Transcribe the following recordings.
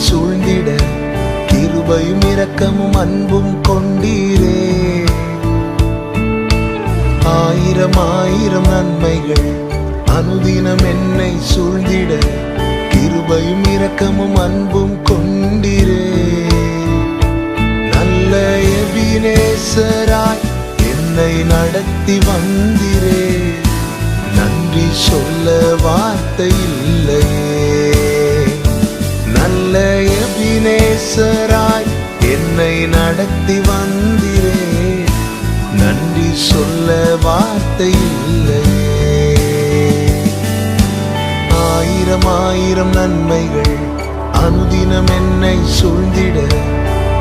சூழ்ந்திட கிருபையும் இரக்கமும் அன்பும் கொண்டீரே. ஆயிரம் ஆயிரம் நன்மைகள் அனுதினம் என்னை சூழ்ந்திட கிருபையும் இரக்கமும் அன்பும் கொண்டீரே. நல்ல எபினேசராய் என்னை நடத்தி வந்தீரே. நன்றி சொல்ல வார்த்தை இல்லையே. நல்ல எபினேசராய் என்னை நடத்தி வந்தீரே. நன்றி சொல்ல வார்த்தை இல்லையே. ஆயிரம் ஆயிரம் நன்மைகள் அனுதினம் என்னை சூழ்ந்திட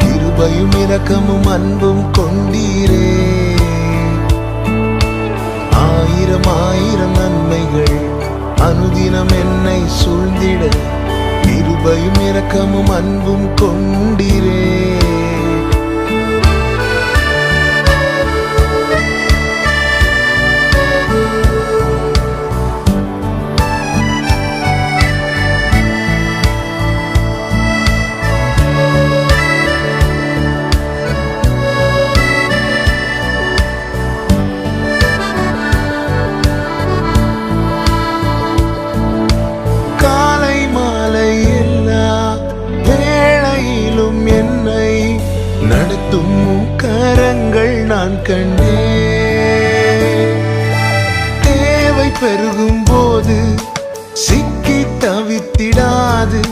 கிருபையும் இரக்கமும் அன்பும் கொண்டீரே. ஆயிரம் ஆயிரம் நன்மைகள் அனுதினம் என்னை சூழ்ந்திட கிருபையும் இரக்கமும் அன்பும் கொண்டீரே. நடத்தும் கரங்கள் நான் கண்டேன். தேவை பெருகும் போது சிக்கி தவித்திடாது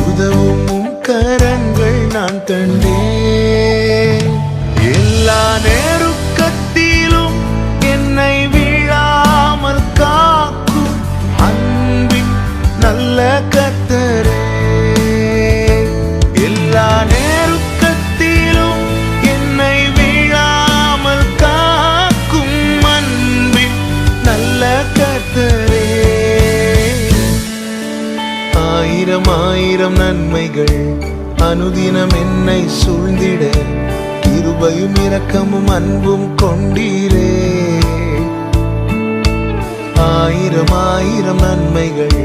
உதவும் கரங்கள் நான் கண்டேன். எல்லா நெருக்கத்திலும் என்னை வீழாமல் காக்கும் அன்பின் நல்ல கர்த்தரே. எல்லா ஆயிரம் ஆயிரம் நன்மைகள் அனுதினம் என்னை சூழ்ந்திட கிருபையும் இரக்கமும் அன்பும் கொண்டீரே. ஆயிரம் ஆயிரம் நன்மைகள்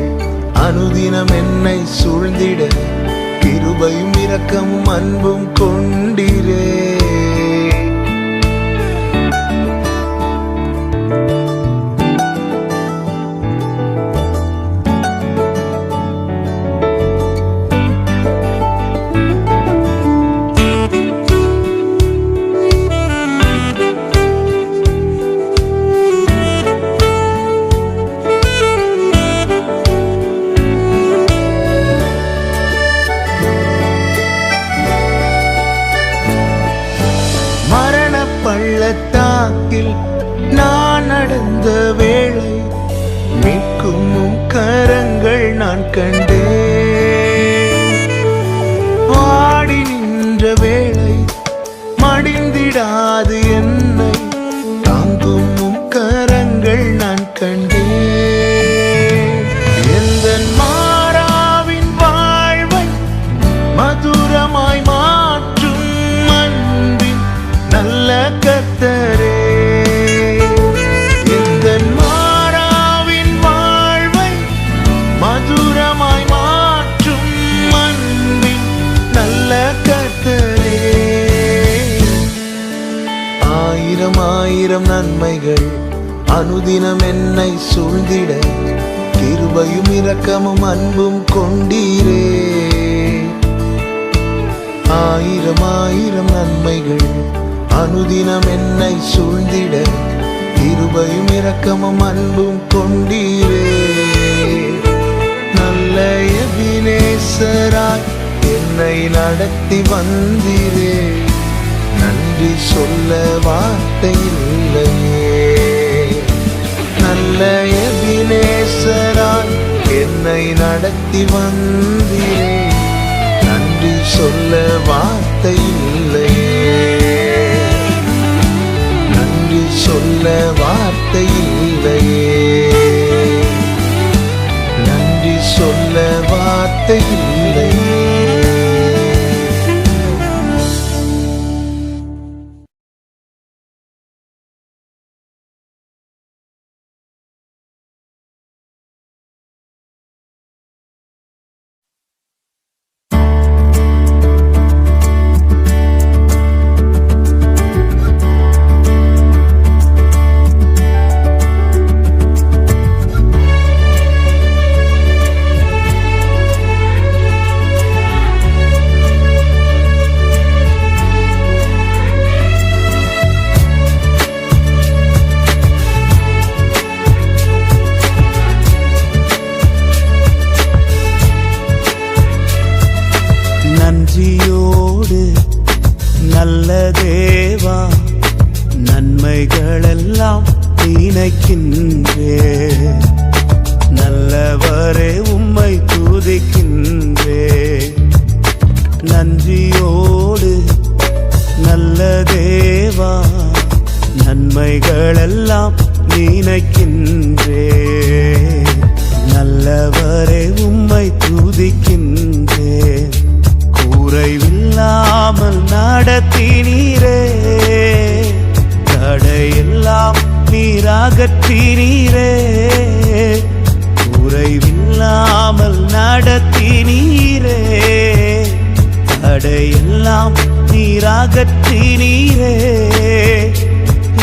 அனுதினம் என்னை சூழ்ந்திட கிருபையும் இரக்கமும் அன்பும் கொண்டீரே. பள்ளத்தாக்கில் நான் நடந்த வேளை மீட்கும் கரங்கள் நான் கண்டேன். வாடி நின்ற வேளை மடிந்திடாது என்னை தாங்கும் கரங்கள் நான் கண்டேன். எந்த மாறாவின் வாழ்வை மதுரமாய் மாற்றும் அன்பின் நல்ல கர்த்தரே. எந்த மாறாவின் வாழ்வை மதுரமாய் மாற்றும் அன்பின் நல்ல கர்த்தரே. ஆயிரம் ஆயிரம் நன்மைகள் அனுதினம் என்னை சூழ்ந்திட கிருபையும் இரக்கமும் அன்பும் கொண்டீரே. ஆயிரம் ஆயிரம் நன்மைகள் அனுதினம் என்னை சூழ்ந்திட கிருபையும் இரக்கமும் அன்பும் கொண்டீரே. நல்ல எபினேசராய் என்னை நடத்தி வந்தீரே. நன்றி சொல்ல வார்த்தை இல்லையே. நல்ல எபினேசராய் என்னை நடத்தி வந்தீரே. நன்றி சொல்ல வார்த்தை இல்லையே. நன்றி சொல்ல வார்த்தை இல்லையே. நன்றி சொல்ல வார்த்தை இல்லையே. நன்றியோடு நல்ல தேவா நன்மைகளெல்லாம் நினைக்கின்றே. நல்லவரே உம்மை துதிக்கின்றே. நன்றியோடு நல்ல தேவா நன்மைகளெல்லாம் நினைக்கின்றே. நல்லவரே உம்மை துதிக்கின்றே. குறைவில்லாமல் நடத்தினீரே. தடையெல்லாம் நீராகற்றினீரே. குறைவில்லாமல் நடத்தினீரே. தடையெல்லாம் நீராகற்றினீரே.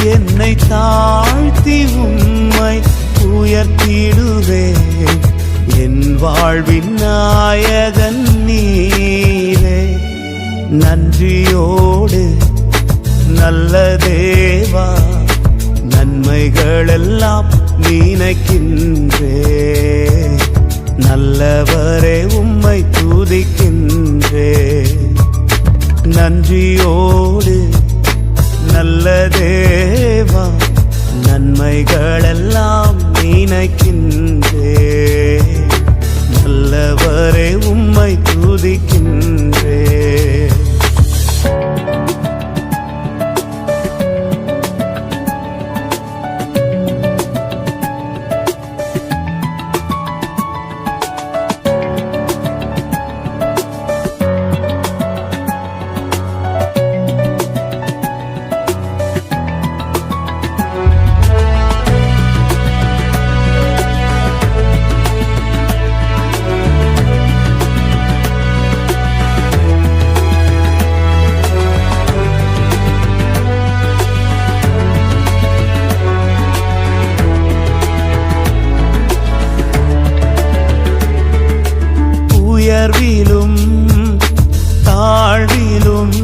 என்னை தாழ்த்தி உம்மை உயர்த்திடுவேன். என் வாழ்வின் நாயகன் நீரே. நன்றியோடு நல்ல தேவா நன்மைகளெல்லாம் நினைக்கின்றே. நல்லவரே உம்மை துதிக்கின்றே. நன்றியோடு நல்ல தேவா நன்மைகளெல்லாம் நினைக்கின்றே. நல்லவரே உம்மை துதிக்கின்றே. உயர்விலும் தாழ்விலும்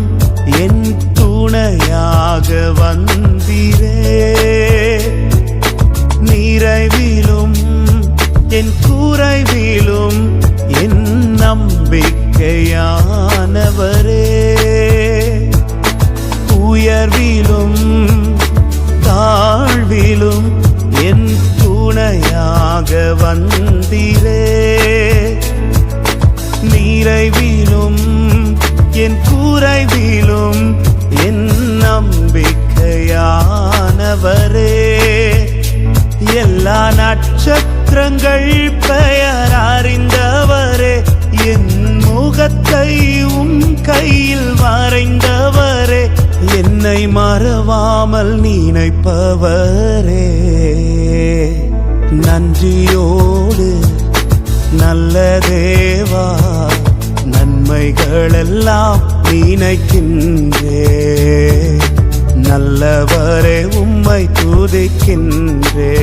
என் துணையாக வந்தீரே. நிறைவிலும் என் குறைவிலும் என் நம்பிக்கையானவரே. உயர்விலும் தாழ்விலும் என் துணையாக வந்தீரே. நிறைவிலும் என் குறைவிலும் என் நம்பிக்கையானவரே. எல்லா நட்சத்திரங்கள் பெயர் அறிந்தவரே. என் முகத்தை உம் கையில் வரைந்தவரே. என்னை மறவாமல் நினைப்பவரே. நன்றியோடு நல்ல தேவா நன்மைகளெல்லாம் நினைக்கின்றே. நல்லவரே உம்மை துதிக்கின்றே.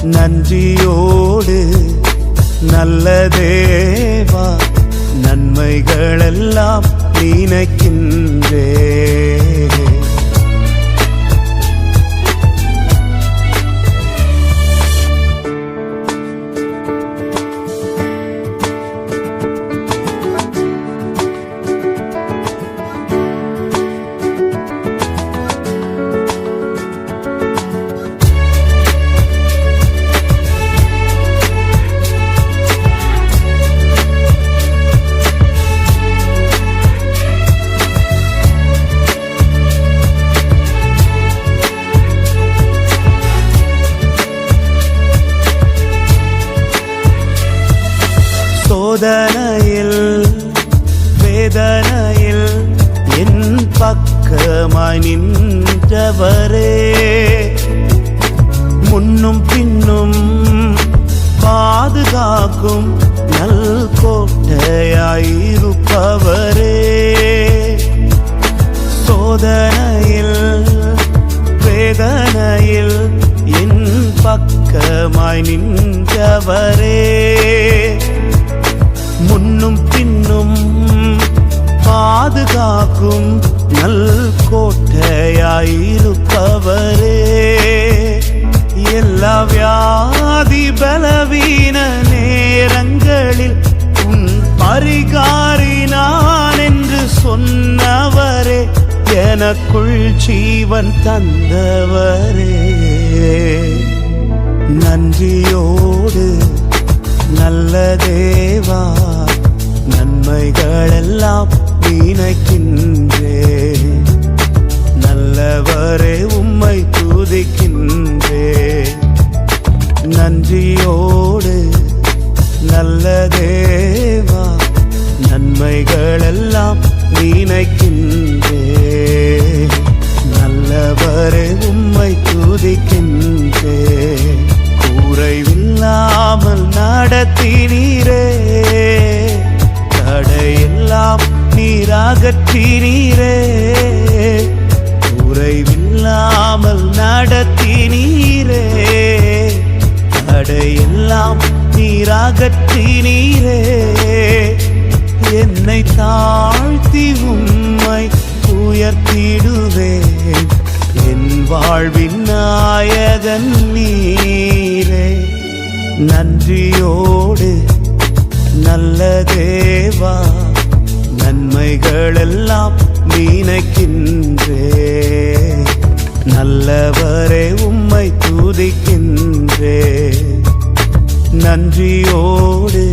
நன்றியோடு நல்ல தேவா நன்மைகளெல்லாம் நினைக்கின்றே. சோதனையில் வேதனையில் என் பக்கமாய் நின்றவரே. முன்னும் பின்னும் பாதுகாக்கும் நல் கோட்டையாயிருப்பவரே. சோதனையில் வேதனையில் என் பக்கமாய் நின்றவரே. முன்னும் பின்னும் பாதுகாக்கும் நல் கோட்டையாயிருப்பவரே. எல்லா வியாதி பலவீன நேரங்களில் உன் பரிகாரினா எனக்குள் ஜீவன் தந்தவரே. நன்றியோடு நல்ல தேவா, நன்மைகளெல்லாம் நினைக்கின்றே. நல்லவரே உம்மை துதிக்கின்றே. நன்றியோடு நல்ல தேவா, நன்மைகளெல்லாம் நினைக்கின்றே. நல்லவரே உம்மை துதிக்கின்றே. குறைவில்லாமல் நடத்தினீரே, தடையெல்லாம் நீராகற்றினீரே. குறைவில்லாமல் நடத்தினீரே, தடையெல்லாம் நீராகற்றினீரே. என்னை தாழ்த்தி உம்மை உயர்த்திடுவேன். என் வாழ்வின் நாயகன் நீரே. நன்றியோடு நல்ல தேவா, நன்மைகளெல்லாம் நினைக்கின்றே. நல்லவரே உம்மை துதிக்கின்றே. நன்றியோடு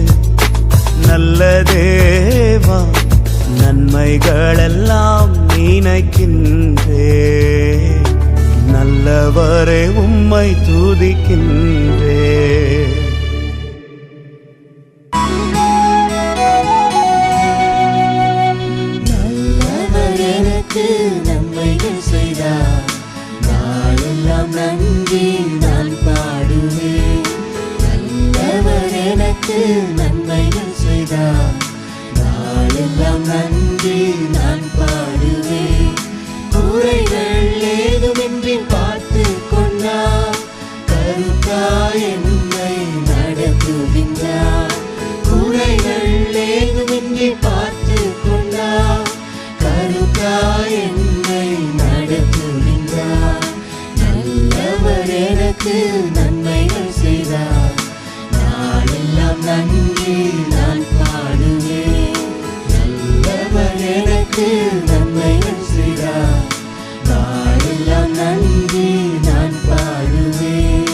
நல்ல தேவா, நன்மைகளெல்லாம் நினைக்கின்றே. நல்லவரே உம்மை துதிக்கின்றே. நல்லவர் எனக்கு நன்மைகள் செய்தார், நாளெல்லாம் நன்றி நான் பாடுவேன். நல்லவர் எனக்கு நன்மைகள் செய்தார், நாளெல்லாம் நன்றி நான் பாடுவேன். குறைகள் ஏதுமின்றி பார்த்து கொண்டார், கருத்தாய் என்னை நடத்துகின்றார். குறைகள் ஏதுமின்றி பார்த்து கொண்டார், கருத்தாய் என்னை நடத்துகின்றார். நல்லவர் எனக்கு நன்மைகள் செய்தார், நாளெல்லாம் நன்றி நான் பாடுவேன். நல்லவர் எனக்கு நன்மைகள் செய்தார், நாளெல்லாம் நன்றி நான் பாடுவேன்.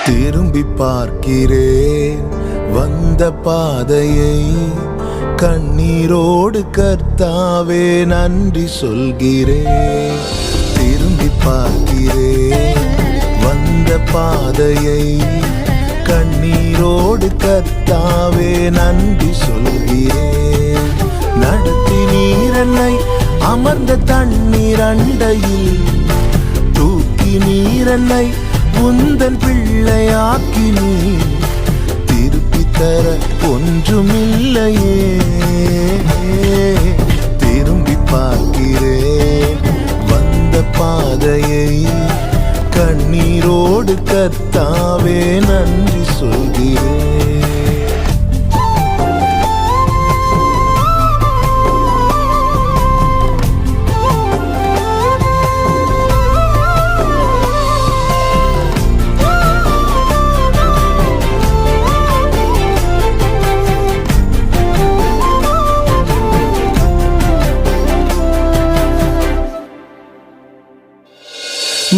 திரும்பி பார்க்கிறேன் வந்த பாதையை, கண்ணீரோடு கர்த்தாவே நன்றி சொல்கிறேன். திரும்பி பார்க்கிறேன் வந்த பாதையை, கண்ணீரோடு கர்த்தாவே நன்றி சொல்கிறேன். நடத்தி நீரன்னை அமர்ந்த தண்ணீர் அண்டையில், தூக்கி நீரன்னை உந்தன் பிள்ளையாக்கி நீ, திருப்பி தர ஒன்றுமில்லையே. திரும்பி பார்க்கிறேன் வந்த பாதையை, கண்ணீரோடு கர்த்தாவே நன்றி சொல்கிறேன்.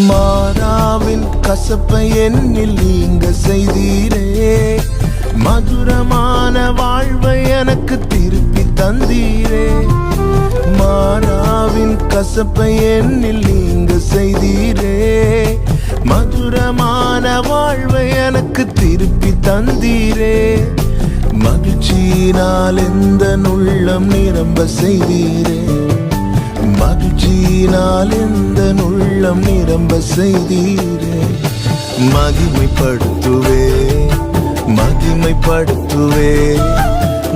மாறாவின் கசப்பை என்னில் நீங்க செய்தீரே, மதுரமான வாழ்வை எனக்கு திருப்பி தந்தீரே. மாறாவின் கசப்பை என்னில் நீங்க செய்தீரே, மதுரமான வாழ்வை எனக்கு திருப்பி தந்தீரே. மகிழ்ச்சியினால் எந்த உள்ளம் நிரம்ப செய்தீரே, மகிழ்ச்சியினால் எந்த உள்ளம் நிரம்ப செய்தீரே. மகிமைப்படுத்துவே மகிமைப்படுத்துவே,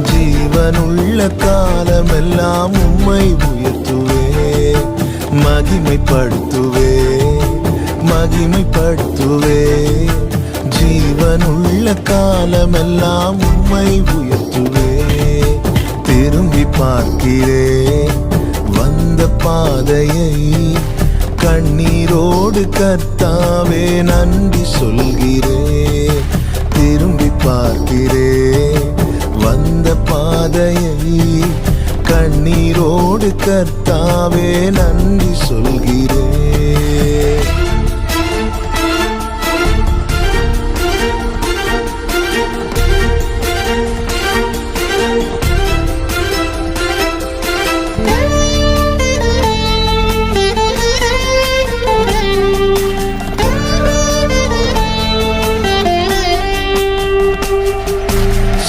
ஜீவனுள்ள காலமெல்லாம் உம்மை உயர்த்துவே. மகிமைப்படுத்துவே மகிமைப்படுத்துவே, ஜீவனுள்ள காலமெல்லாம் உம்மை உயர்த்துவே. திரும்பி பார்க்கிறேன் வந்த பாதையை, கண்ணீரோடு கர்த்தாவே நன்றி சொல்கிறேன். திரும்பி பார்க்கிறேன் வந்த பாதையை, கண்ணீரோடு கர்த்தாவே நன்றி சொல்கிறேன்.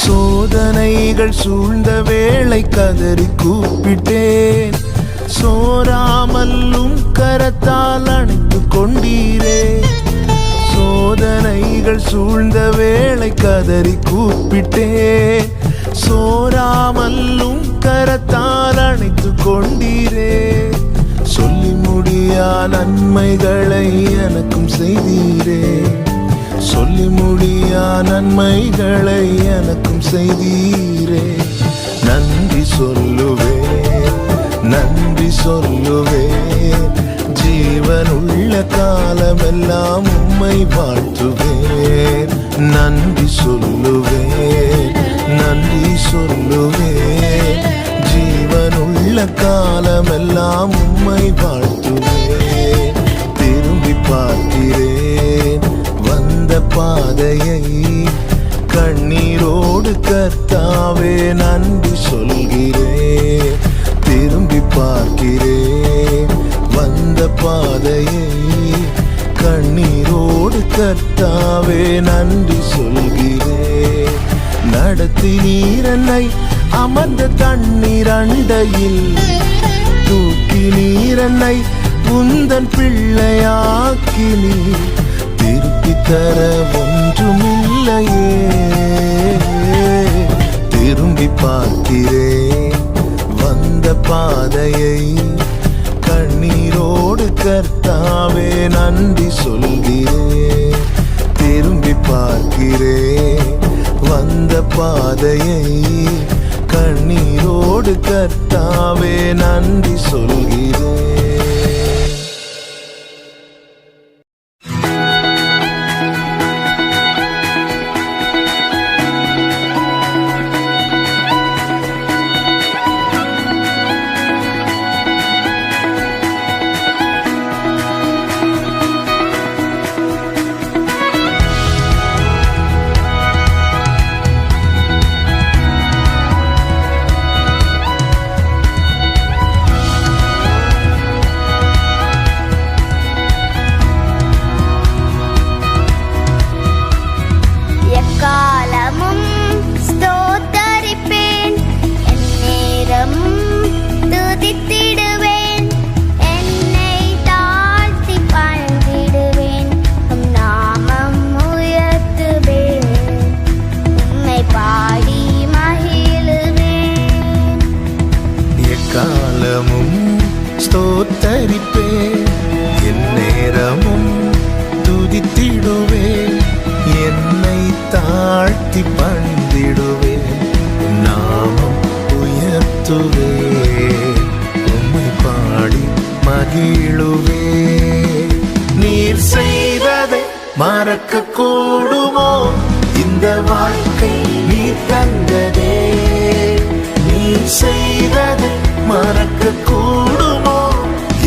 சோதனைகள் சூழ்ந்த வேளை கதறி கூப்பிட்டேன், சோராமல்லும் கரத்தால் அணைத்து கொண்டீரே. சோதனைகள் சூழ்ந்த வேளை கதறி கூப்பிட்டேன், சோராமல்லும் கரத்தால் அணைத்து கொண்டீரே. சொல்லி முடியா நன்மைகளை எனக்கும் செய்தீரே, சொல்லி முடியா நன்மைகளை எனக்கும் செய்தீரே. நன்றி சொல்லுவே நன்றி சொல்லுவே, ஜீவனுள்ள காலமெல்லாம் உம்மை வாழ்த்துவேன். நன்றி சொல்லுவே நன்றி சொல்லுவே, ஜீவனுள்ள காலமெல்லாம் உம்மை வாழ்த்துவேன். திரும்பி பார்க்கிறேன் வந்த பாதையை, கண்ணீரோடு கர்த்தாவே நன்றி சொல்கிறேன். திரும்பி பார்க்கிறேன் வந்த பாதையை, கண்ணீரோடு கர்த்தாவே நன்றி சொல்கிறேன். நடத்தி நீரன்னை அமர்ந்த தண்ணீர் அண்டையில், தூக்கி நீரன்னை உந்தன் பிள்ளையாக்கி நீ, திருப்பி தர ஒன்றுமில்லையே. திரும்பி பார்க்கிறேன் வந்த பாதையை, கண்ணீரோடு கர்த்தாவே நன்றி சொல்கிறேன். திரும்பி பார்க்கிறேன் வந்த பாதையை, கண்ணீரோடு கர்த்தாவே நன்றி சொல்கிறேன். மறக்க கூடுமோ? இந்த வாழ்க்கை நீ தந்ததே, நீ செய்ததை மறக்க கூடுமோ?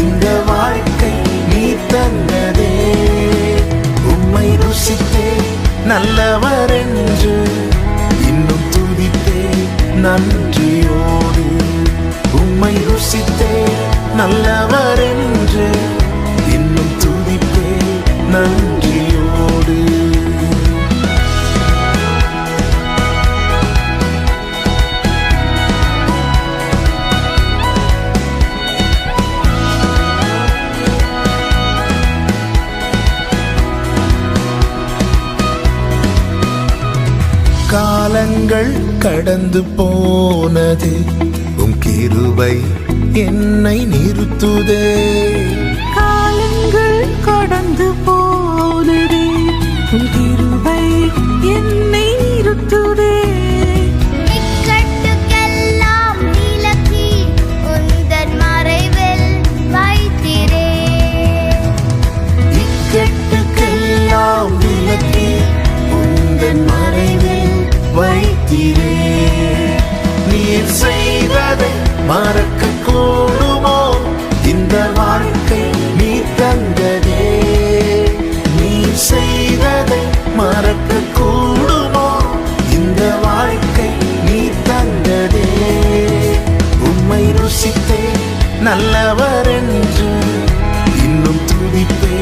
இந்த வாழ்க்கை நீ தந்ததே. உம்மை ருசித்தே நல்லவர் என்று இன்னும் துதித்தே நன்றியோடு. உம்மை ருசித்தே நல்லவர் என்று இன்னும் துதித்தே நன்றியோடு. காலங்கள் கடந்து போனது, உம் கிருபை என்னை நிறுத்துதே. காலங்கள் கடந்து போனது, உம் கிருபை என்னை நிறுத்துதே. இக்கட்டுக்கெல்லாம் விலக்கி உந்தன் மறைவில் வைத்திரே. இக்கட்டுக்கெல்லாம் விலக்கி உந்தன் மறைவில் வைத்திரே. நீர் செய்ததை மறக்க கூடுமோ? இந்த வாழ்க்கை நீ தந்ததே, நீ செய்ததை மறக்க கூடுமோ? இந்த வாழ்க்கை நீ தந்ததே. உம்மை ருசித்தே நல்லவர் என்று இன்னும் துதிப்பே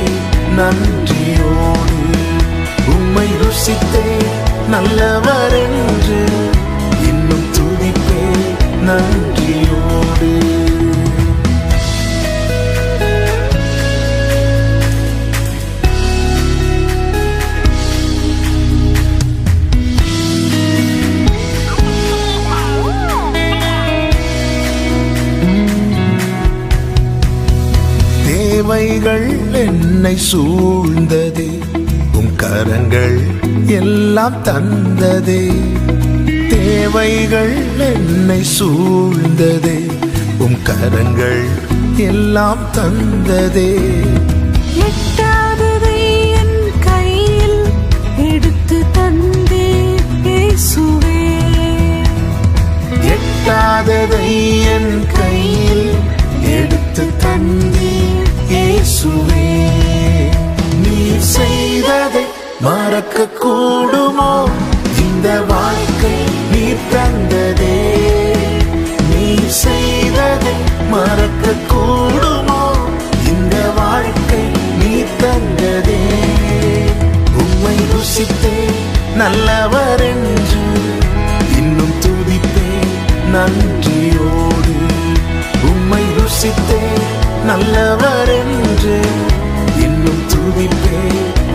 நன்றியோடு. உம்மை ருசித்தே நல்லவர் என்று இன்னும் துதிப்பே நன்றியோடு. தேவைகள் என்னை சூழ்ந்ததே, உம் கரங்கள் எல்லாம் தந்ததே. தேவைகள் என்னை சூழ்ந்ததே, உம் கரங்கள் எல்லாம் தந்ததே. எட்டாததை என் கையில் எடுத்து தந்தே இயேசுவே. எட்டாததை என் கையில் எடுத்து தந்தே இயேசுவே. நீர் செய்ததை மறக்க கூடுமோ? இந்த வாழ்க்கை நீர் தந்ததே, நீர் செய்ததை மறக்க கூடுமோ? இந்த வாழ்க்கை நீர் தந்ததே. உம்மை ருசித்தே நல்லவர் என்று இன்னும் துதிப்பே நன்றியோடு. உம்மை ருசித்தே நல்லவர் என்று இன்னும் துதிப்பே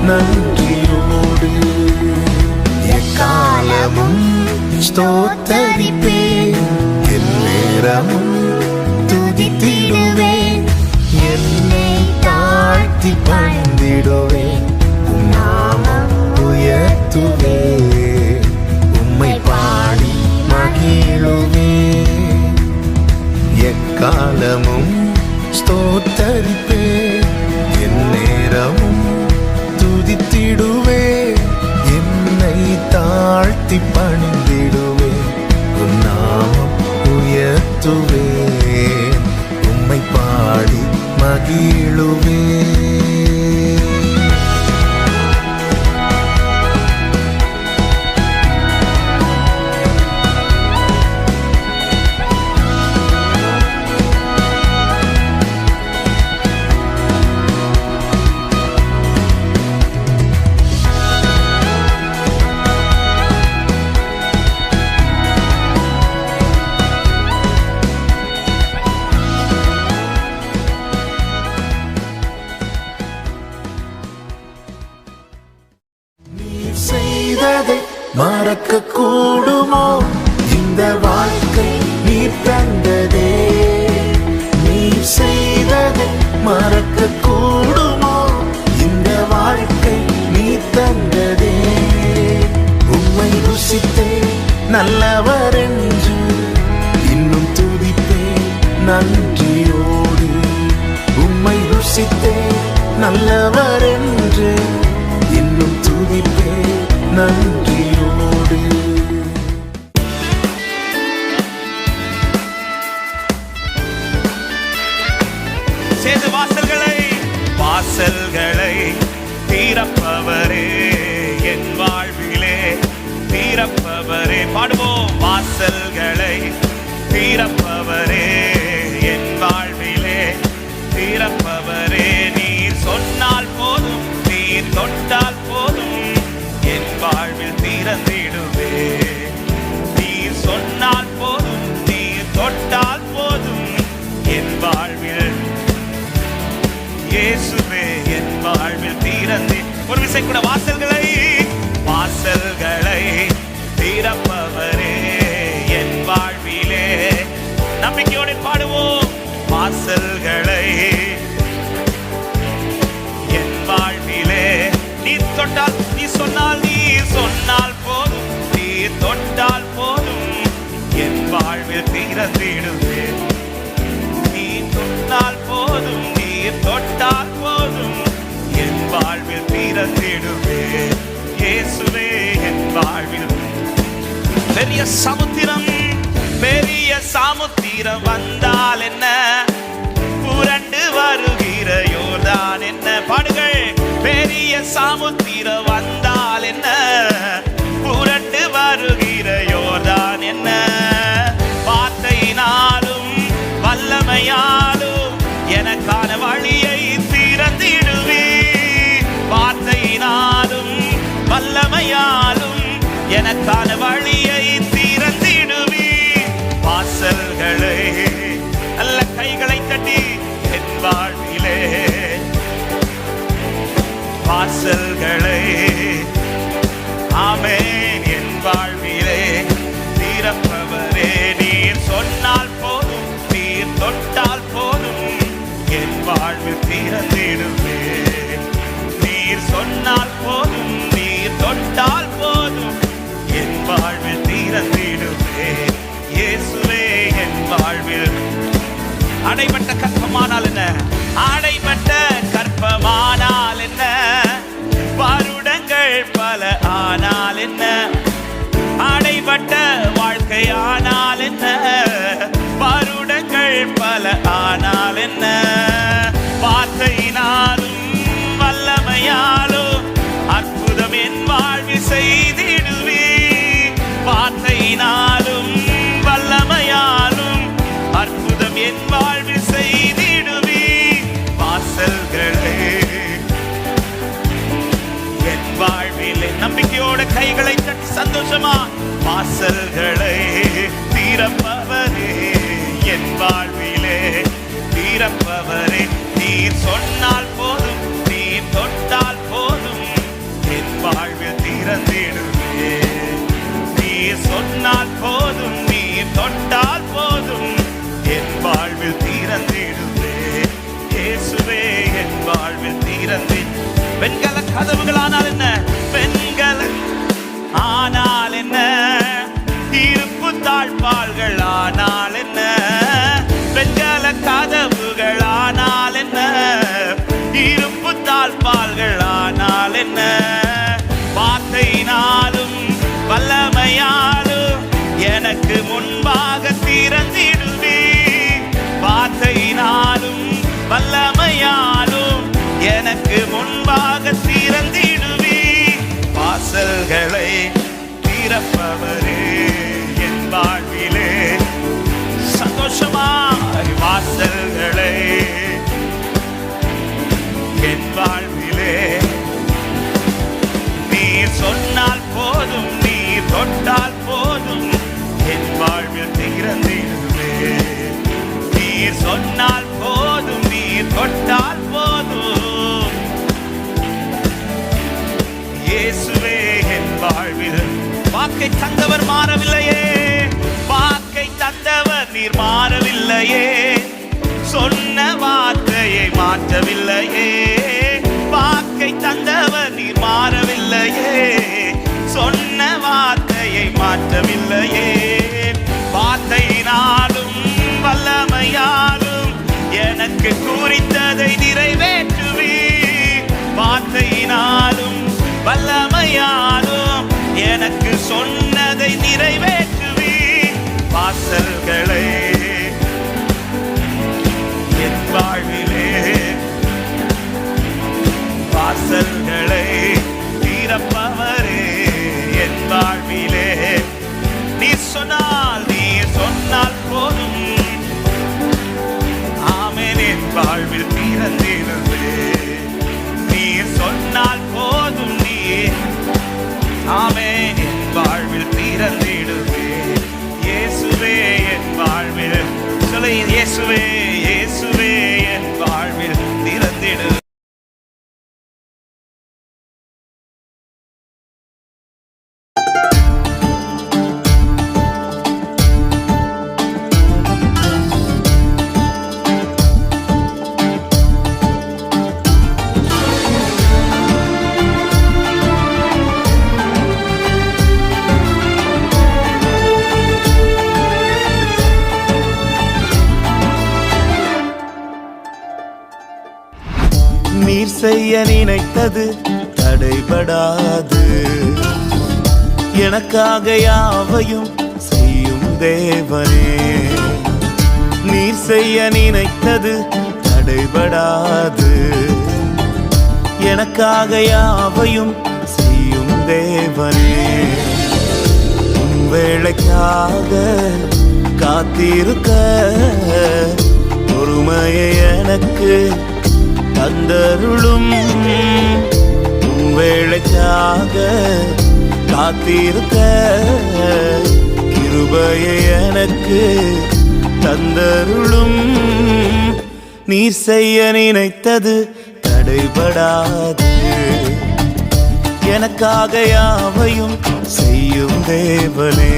நன்றியோடு. எக்காலமும் ஸ்தோத்தரிப்பேன், எந்நேரமும் துதித்திடுவேன். என்னை தாழ்த்தி பணிந்திடுவேன், உம் நாமம் உயர்த்துவேன். உம்மை பாடி மகிழுவேன். எக்காலமும் ஸ்தோத்தரிப்பேன், எந்நேரமும் துதித்திடுவேன். என்னை தாழ்த்தி பணிந்திடுவேன், உம் நாமம் உயர்த்துவேன். உம்மை பாடி மகிழுவேன். செய்ததை மறக்க கூடுமோ? இந்த வாழ்க்கை நீர் தந்ததே, நீர் செய்ததை மறக்க கூடுமோ? இந்த வாழ்க்கை நீர் தந்ததே. உம்மை ருசித்தே நல்லவர் என்று இன்னும் துதிப்பே நன்றியோடு. உம்மை ருசித்தே நல்லவர் என்று இன்னும் நன்றியோடு. சேது வாசல்களை தீரப்பவரே என் வாழ்விலே தீரப்பவரே. பாடுவோம். வாசல்களை தீரப்பவரே என் வாழ்விலே தீரப்பவரே. நீர் சொன்னால் போதும், நீர் தொட்டால் போதும், என் வாழ்வில் திறந்திடுவே. நீர் சொன்னால் போதும், நீர் தொட்டால் போதும், என் வாழ்வில் இயேசுவே என் வாழ்வில் திறந்தே. ஒரு விசை கூட. வாசல்களை திறப்பவரே என் வாழ்விலே. நம்பிக்கையோடு பாடுவோம். வாசல்களை என் வாழ்விலே நீ தொட்டால், நீ சொன்னால் போதும், நீ தொட்டால் போதும், என் வாழ்வில் திறந்திடுவே. நீ தொட்டால் போதும், நீ தொட்டால் போதும், என் வாழ்வில் திறந்திடுவே. இயேசுவே என் வாழ்வில். பெரிய சமுத்திரம் வந்தால் என்ன, புரண்டு வருகிற யோர்தான் என்ன. பாடுங்கள். பெரிய சமுத்திரம் வந்தால் என்ன, புரண்டு வருகிற யோர்தான் என்ன. வார்த்தையினாலும் வல்லமையாலும் எனக்கான வழியை திறந்திடுவே. வார்த்தையினாலும் வல்லமையாலும் எனக்கான வழியை திறந்திடுவே. வாசல்களை நல்ல கைகளை தட்டி என் வாழ்விலே வாசல்களை ஆமென் என் வாழ்விலே திறப்பவரே. நீர் சொன்னால் போதும், நீர் தொட்டால் போதும், என் வாழ்வில் திறந்திடுவே. நீர் சொன்னால் போதும், நீர் தொட்டால் போதும், என் வாழ்வில் திறந்திடுவே. இயேசுவே என் வாழ்வில். அடைபட்ட கற்பமானால் என்ன, அடைபட்ட கற்பமானால் என்ன, வருடங்கள் பல ஆனால் என்ன, அடைபட்ட வாழ்க்கையானால் என்ன, வருடங்கள் பல ஆனால் என்ன. வார்த்தையினாலும் வல்லமையாலும் அற்புதம் என் வாழ்வில் செய்திடுவே. வார்த்தையினாலும் வல்லமையாலும் அற்புதம் என் வாழ்வில் செய்திடுவே. வாசல்களே என் வாழ்விலே. நம்பிக்கையோட கைகளை தட்டி சந்தோஷமா. வாசல்களை திறப்பவரே என் வாழ்விலே திறப்பவரே. நீர் சொன்னால் போதும், நீர் தொட்டால் போதும், என் வாழ்வில் திறந்திடுவே. நீர் சொன்னால் போதும், நீர் தொட்டால் போதும், என் வாழ்வில் திறந்திடுவே. இயேசுவே என் வாழ்வில் திறந்து. வெண்கல கதவுகளானால் என்ன, வெண்கல ஆனால் என்ன, இருப்பு தாழ்பால்கள் ஆனால் என்ன, வெண்கல கதவுகள் ஆனால் என்ன, இருப்பு தாழ்பால்கள் ஆனால் என்ன. வார்த்தையினாலும் வல்லமையாலும் எனக்கு முன்பாக திறந்திடுவே. வார்த்தையினாலும் வல்லமையாலும் எனக்கு முன்பாக திறந்திடுவே. வாசல்களை திறப்பவரே என் வாழ்விலே. சந்தோஷமாய் வாசல்களை என் வாழ்விலே. நீர் சொன்னால் போதும், நீர் தொட்டால் போதும், என் வாழ்வில் திறந்திடுவே. நீர் சொன்னால் போதும், நீர் தொட்டால் போதும், இயேசுவே என் வாழ்வில். வாக்கை தந்தவர் மாறவில்லையே, வாக்கை தந்தவர் நீர் மாறவில்லையே, சொன்ன வார்த்தையை மாற்றவில்லையே. வாக்கை தந்தவர் நீர் மாறவில்லையே, சொன்ன வார்த்தையை மாற்றவில்லையே. வார்த்தையினாலும் வல்லமையாலும் எனக்கு குறித்ததை நிறைவேற்றுவே. வார்த்தையினாலும் வல்லமையாலும் சொன்னதை நிறைவேற்றுவி. வாசல்களை என் வாழ்விலே, வாசல்களை திறப்பவரே என் வாழ்விலே. நீ சொன்னால் போதும். ஆமென். என் வாழ்வில் திறந்திருந்தே நீ சொன்னால் போதும். நீ ஆமென். என் வாழ்வில் திறந்திடுவே இயேசுவே என் வாழ்வில். சொல்ல இயேசுவே, இயேசுவே என் வாழ்வில் திறந்திடு. நீர் செய்ய நினைத்தது தடைபடாது. எனக்காக யாவையும் செய்யும் தேவனே. நீர் செய்ய நினைத்தது தடைபடாது. எனக்காக யாவையும் செய்யும் தேவனே. உன் வேளைக்காக காத்திருக்க பொறுமையை எனக்கு தந்தருளும். உன் வேளைக்காக காத்திருக்க கிருபையை எனக்கு தந்தருளும். நீர் செய்ய நினைத்தது தடைபடாது. எனக்காக யாவையும் செய்யும் தேவனே.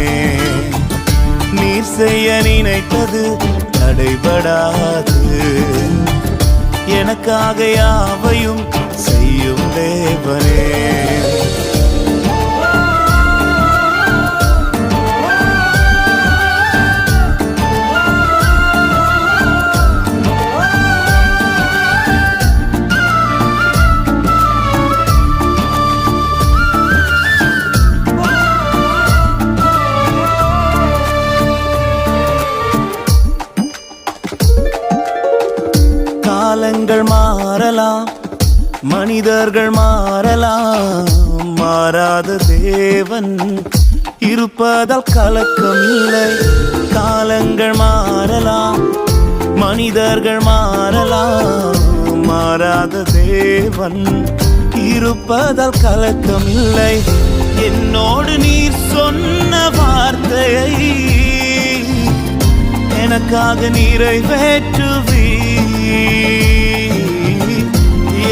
நீர் செய்ய நினைத்தது தடைபடாது. எனக்காக யாவையும் செய்யும் தேவனே. காலங்கள் மாறலாம், மனிதர்கள் மாறலாம், மாறாத தேவன் இருப்பதால் கலக்கம் இல்லை. காலங்கள் மாறலாம், மனிதர்கள் மாறலாம், மாறாத தேவன் இருப்பதால் கலக்கம் இல்லை. என்னோடு நீர் சொன்ன வார்த்தையை எனக்காக நிறைவேற்றுவி.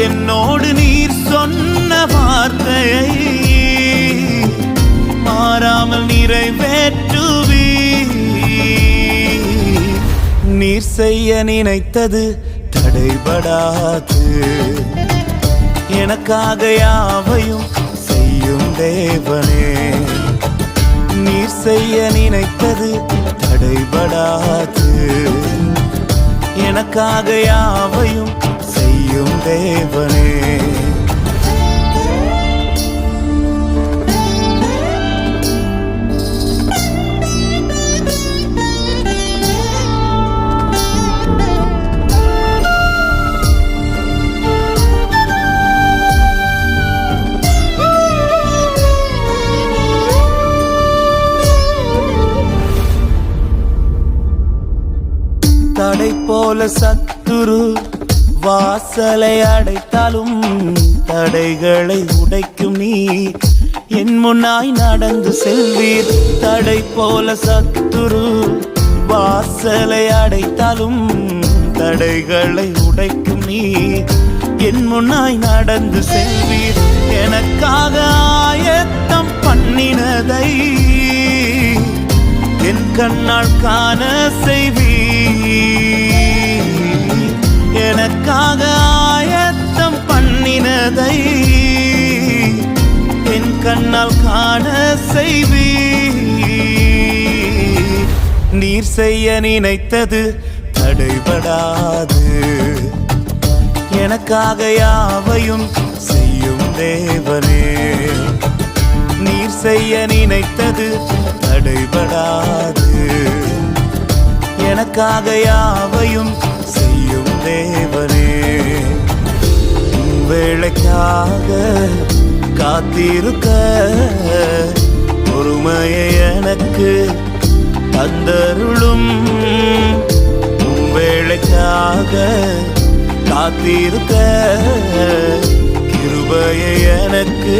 என்னோடு நீர் சொன்ன வார்த்தையை மாறாமல் நிறைவேற்றுவி. நீர் செய்ய நினைத்தது தடைபடாது. எனக்காக யாவையும் செய்யும் தேவனே. நீர் செய்ய நினைத்தது தடைபடாது. எனக்காக யாவையும் செய்யும் தேவனே. தடை போல சத்துரு வாசலை அடைத்தாலும் தடைகளை உடைக்கும் நீ என் முன்னாய் நடந்து செல்வீர். தடை போல சத்துரு வாசலை அடைத்தாலும் தடைகளை உடைக்கும் நீ என் முன்னாய் நடந்து செல்வீர். எனக்காக ஆயத்தம் பண்ணினதை என் கண்ணால் காண செய்வீர். எனக்காக ஆயத்தம் பண்ணினதை என் கண்ணால் காண செய்வீர். நீர் செய்ய நினைத்தது தடைபடாது. எனக்காக யாவையும் செய்யும் தேவனே. நீர் செய்ய நினைத்தது தடைபடாது. எனக்காக யாவையும் செய்யும் தேவனே, வேளைக்காக காத்திருக்க பொறுமையை எனக்கு தந்தருளும். வேளைக்காக காத்திருக்க கிருபையை எனக்கு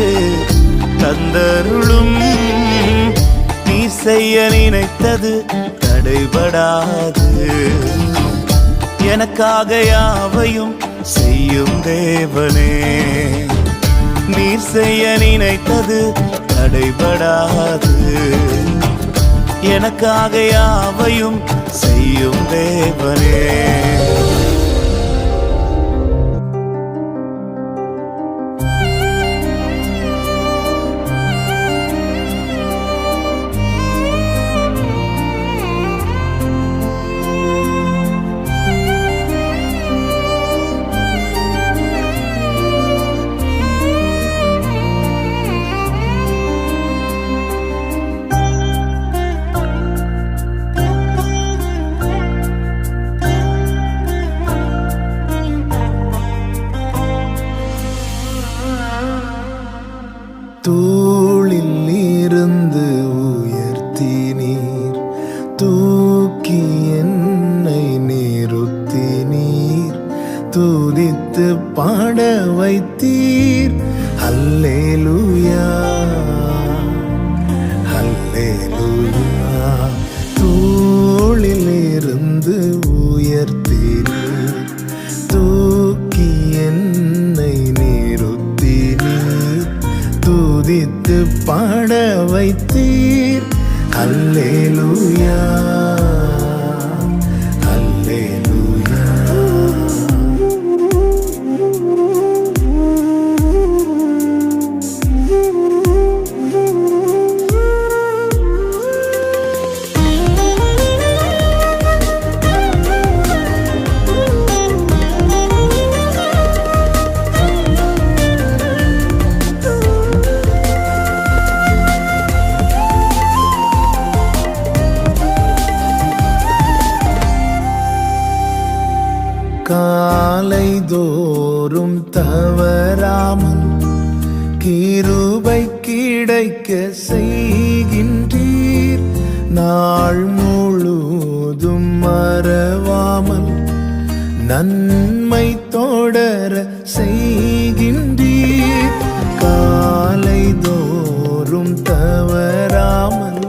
தந்தருளும். நீ செய்ய நினைத்தது தடைபடாது. எனக்காக யாவையும் செய்யும் தேவனே, நீர் செய்ய நினைத்தது தடைபடாது. எனக்காக யாவையும் செய்யும் தேவனே. தூளில் இருந்து உயர்த்தினீர், தூக்கி என்னை நிறுத்தினீர், துதித்து பாட வைத்தீர். அல்லேலூயா அல்லேலூயா. தூளில் இருந்து உயர்த்தினீர், தூக்கி என்னை நிறுத்தினீர், துதித்து பாட வைத்தீர். அல்லேலூயா அல்லேலூயா. காலை தோறும் தவறாமல் கிருபை கிடைக்க செய்கின்றீர். நாள் முழுதும் மறவாமல் நன்மை தொடர செய்கின்றீர். காலை தோறும் தவறாமல்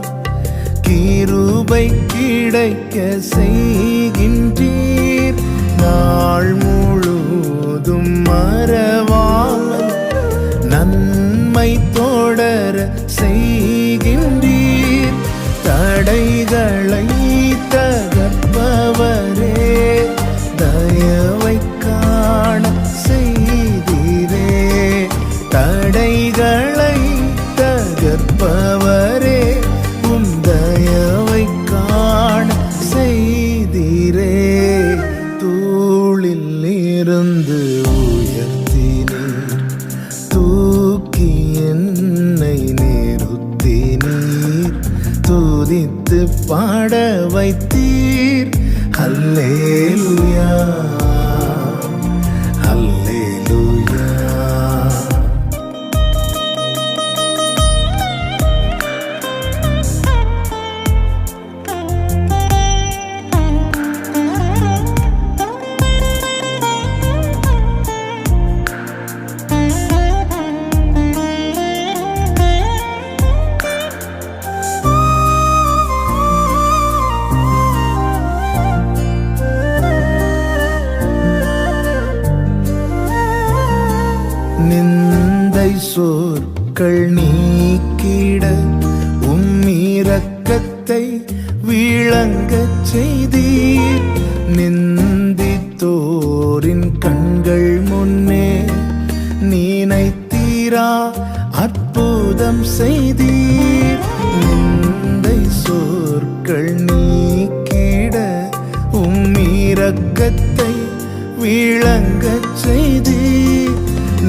கிருபை கிடைக்க செய்கின்றீர். நாள் முழுதும் மறவாமல் நன்மை தொடர செய்கின்றீர். தடைகளை தகர்ப்பவரே, தயவை காண செய்தீரே. தடைகளை தகர்ப்பவரே, உம் தயவை காண செய்தீரே. தூளில் இருந்து உயர்த்தினீர், தூக்கி என்னை நிறுத்தினீர், துதித்து பாட வைத்தீர். அல்லேலூயா அல்லேலூயா. நிந்தை சொற்கள் நீக்கிட உம் இரக்கத்தை விளங்கச் செய்தீர். நிந்தித்தோரின் கண்கள் முன்னே நினைத்தீரா அற்புதம் செய்தீர். நிந்தை சொற்கள் நீக்கிட உம் இரக்கத்தை விளங்கச் செய்தீர்.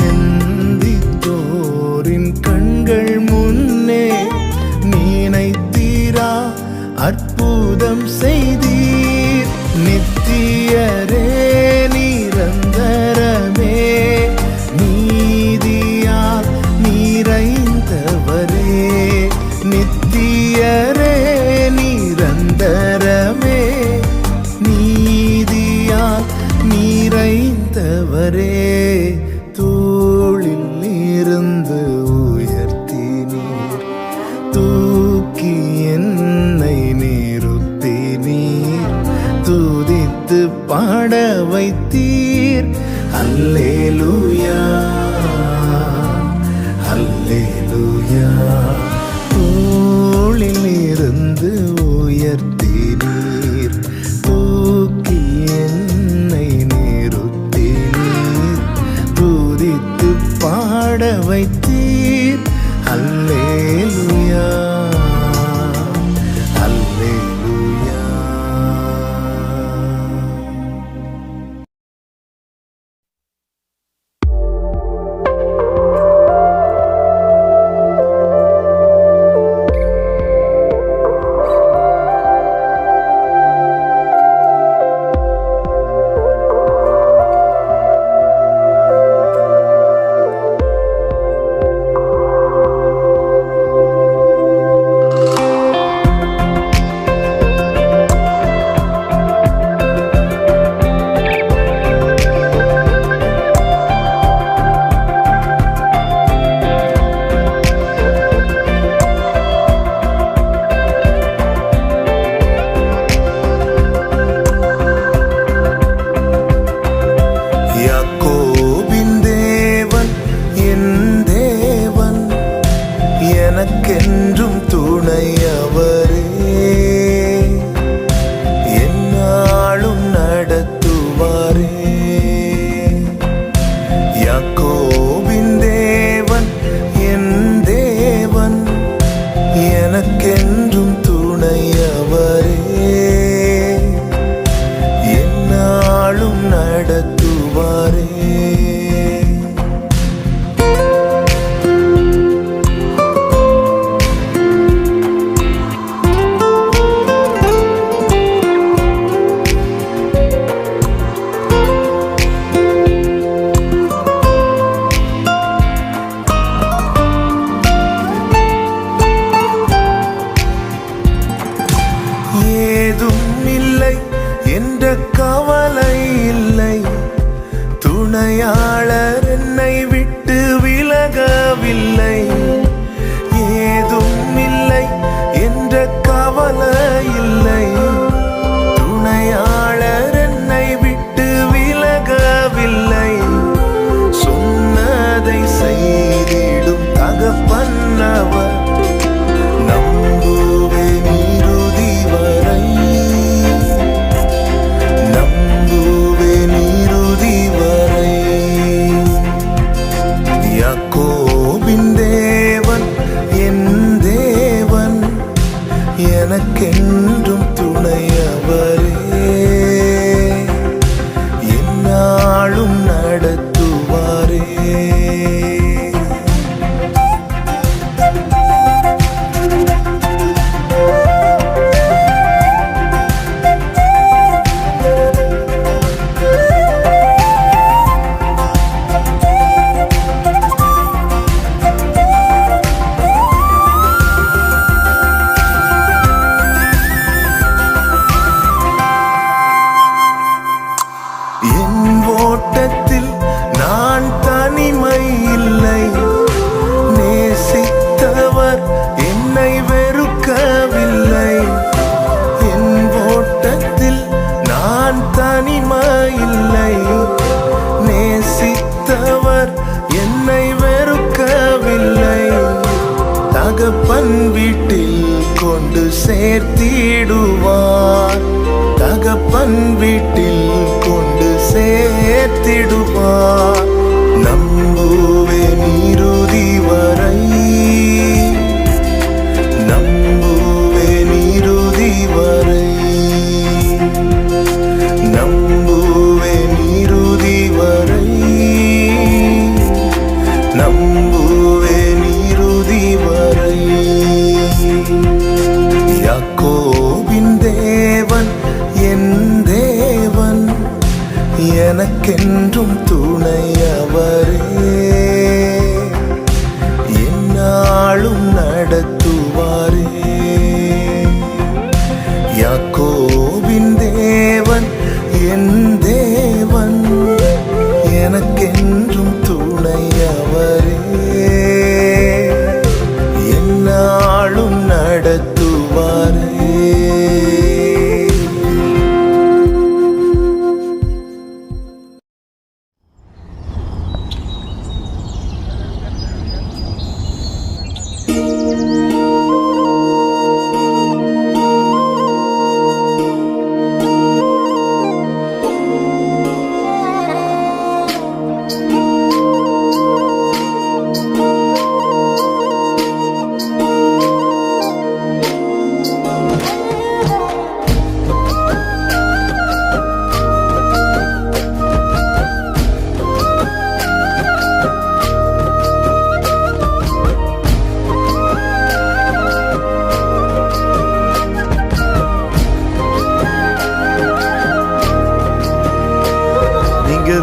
நிந்தித்தோரின் கண்கள் முன்னே அற்புதம் செய்தீர். நித்தியரே நிரந்தரமே நீதியால் நிறைந்தவரே. நித்தியரே நிரந்தரமே நீதியால் நிறைந்தவரே. தோளில் இருந்து உயர்த்தினீர், தூக்கி என்னை நிறுத்தினீர், துதித்து பாட வைத்தீர். அல்லேலூயா அல்லேலூயா. தோளில் இருந்து உயர்த்தினீர், தூக்கி என்னை நிறுத்தினீர், துதித்து பாட வைத்தீர். அல்லேலூயா அல்லேலூயா. எனக்கென்றும் துணையவரே, என்னாலும் நடத்துவாரே. யாக்கோபின் தேவன் என் தேவன், எனக்கென்றும் துணையவரே, என்னாலும் நடத்துவாரே. ஏதும் இல்லை என்ற கவலை இல்லை, துணையாளர் என்னை விட்டு விலகவில்லை. ஏதும் இல்லை என்ற கவலை இல்லை, துணையாளர் என்னை விட்டு விலகவில்லை. சொன்னதை செய்திடும் தகப்பன்னவர், நம்புவேன் இறுதி வரை, நம்புவேன் இறுதி வரை. யாக்கோபின் தேவன் என் தேவன், எனக்கென்றும் துணையவரே, என்னாலும் நடத்துவாரே. என் ஓட்டத்தில் நான் தனிமை இல்லை, நேசித்தவர் என்னை வெறுக்கவில்லை. என் ஓட்டத்தில் நான் தனிமை இல்லை, நேசித்தவர் என்னை வெறுக்கவில்லை. தகப்பன் வீட்டில் கொண்டு சேர்த்திடுவார், தகப்பன் வீட்டில் கொண்டு சேர்த்திடுவார். நம்புவேன் இறுதி வரை, நம்புவேன் இறுதி வரை, நம்புவேன் இறுதி வரை, நம்புவேன் இறுதி வரை. யாக்கோபின் நடத்துவாரே. யாக்கோபின் தேவன் என் தேவன், எனக்கென்றும் துணையவரே. என்னாலும் நடத்துவாரே.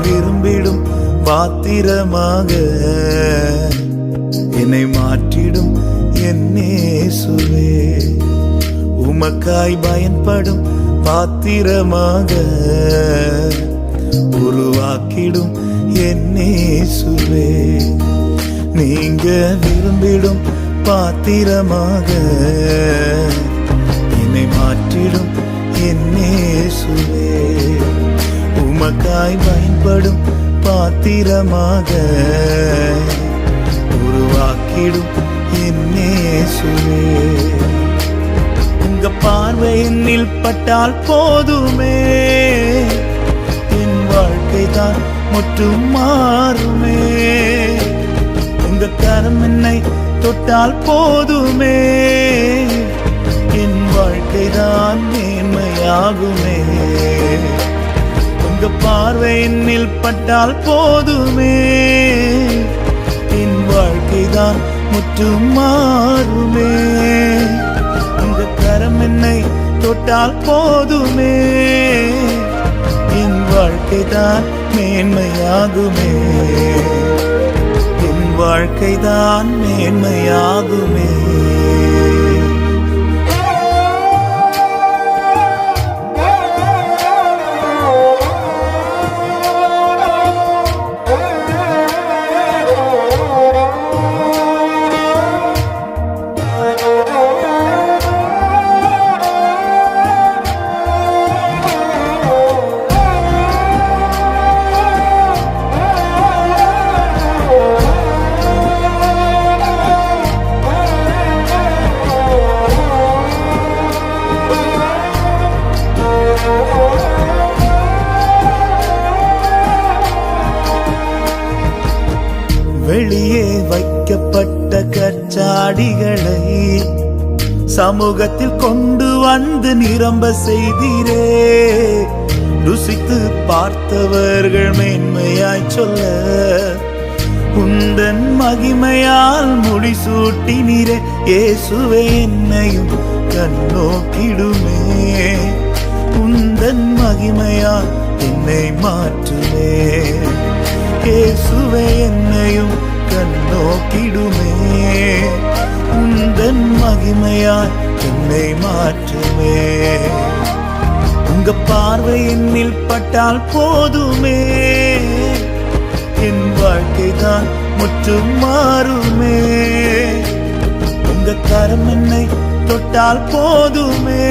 விரும்பிடும் பாத்திரமாக என்னை மாற்றிடும் என் இயேசுவே. உமக்காய் பயன்படும் பாத்திரமாக உருவாக்கிடும் என் இயேசுவே. நீங்க விரும்பிடும் பாத்திரமாக என்னை மாற்றிடும் என் இயேசுவே. உமக்காய் பயன்படும் பாத்திரமாக உருவாக்கிடும் என் இயேசுவே. உங்க பார்வை என்னில் பட்டால் போதுமே, என் வாழ்க்கை தான் முற்றும் மாறுமே. உங்க கரம் என்னை தொட்டால் போதுமே, என் வாழ்க்கை தான் மேன்மையாகுமே. உங்க பார்வை என்னில் பட்டால் போதுமே, என் வாழ்க்கை தான் முற்றும் மாறுமே. உங்க கரம் என்னை தொட்டால் போதுமே, என் வாழ்க்கை தான் மேன்மையாகுமே. என் வாழ்க்கை தான் மேன்மையாகுமே. வெளியே வைக்கப்பட்ட கச்சாடிகளை சமூகத்தில் கொண்டு வந்து நிரம்ப செய்தீரே. ருசித்து பார்த்தவர்கள் மேன்மையாய் சொல்ல உந்தன் மகிமையால் முடிசூட்டினீரே. இயேசுவே என்னையும் கண்ணோக்கிடுமே, உந்தன் மகிமையால் என்னை மாற்றுமே. இயேசுவே என்னையும் கண்ணோக்கிடுமே, உந்தன் மகிமையால் என்னை மாற்றுமே. உங்க பார்வை என்னில் பட்டால் போதுமே, என் வாழ்க்கை தான் முற்றும் மாறுமே. உங்க கரம் என்னை தொட்டால் போதுமே,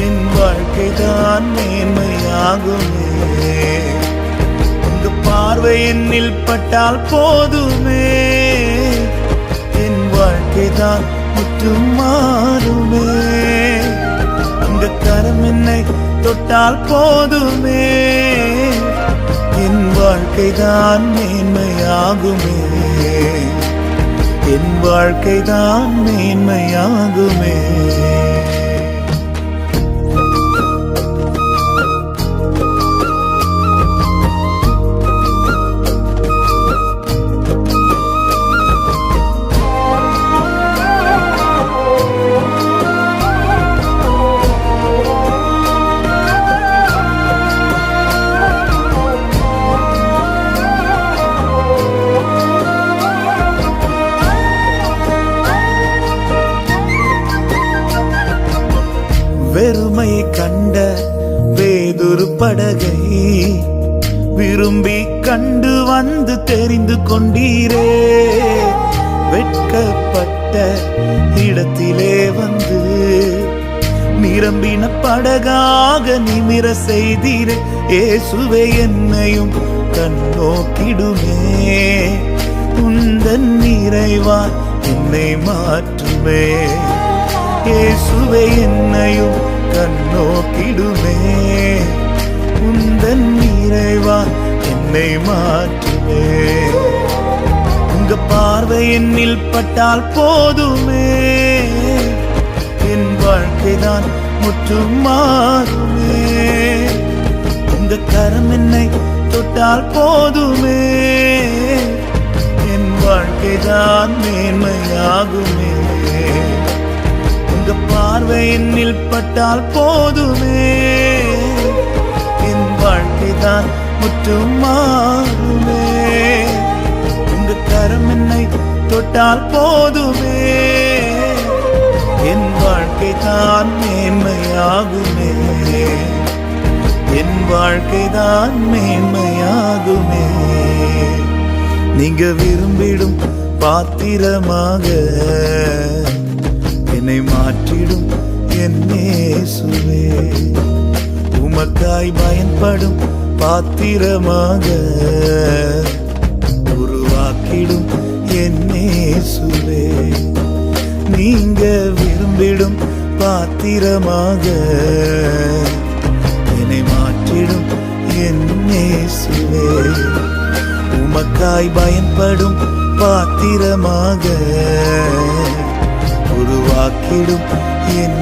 என் வாழ்க்கை தான் மேன்மையாகுமே. உங்க பார்வை என்னில் பட்டால் போதுமே, என் வாழ்க்கை தான் முற்றும் மாறுமே. உங்க கரம் என்னை தொட்டால் போதுமே, என் வாழ்க்கை தான் மேன்மையாகுமே. என் வாழ்க்கை தான் மேன்மையாகுமே. வெறுமையை கண்ட வேதொரு படகை விரும்பி கண்டு வந்து தெரிந்து கொண்டீரே. வெட்கப்பட்ட இடத்திலே வந்து நிரம்பின படகாக நிமிர செய்தீரே. இயேசுவே என்னையும் கண்ணோக்கிடுமே, உந்தன் நிறைவாய் என்னை மாற்றுமே. இயேசுவே என்னையும் கண்ணோக்கிடுமே, உந்தன் நிறைவாய் என்னை மாற்றுமே. உங்க பார்வை என்னில் பட்டால் போதுமே, என் வாழ்க்கைதான் முற்றும் மாறுமே. உங்க கரம் என்னை தொட்டால் போதுமே, என் வாழ்க்கைதான் மேன்மையாகுமே. உங்க பார்வை என்னில் பட்டால் போதுமே, என் வாழ்க்கைதான் முற்றும் மாறுமே. உங்க கரம் என்னை தொட்டால் போதுமே, என் வாழ்க்கைதான் மேன்மையாகுமே. என் வாழ்க்கைதான் மேன்மையாகுமே. நீங்க விரும்பிடும் பாத்திரமாக என்னை மாற்றிடும் என் இயேசுவே. உமக்காய் பயன்படும் பாத்திரமாக உருவாக்கிடும் என் இயேசுவே. நீங்க விரும்பிடும் பாத்திரமாக என்னை மாற்றிடும் என் இயேசுவே. உமக்காய் பயன்படும் பாத்திரமாக உருவாக்கிடும் என்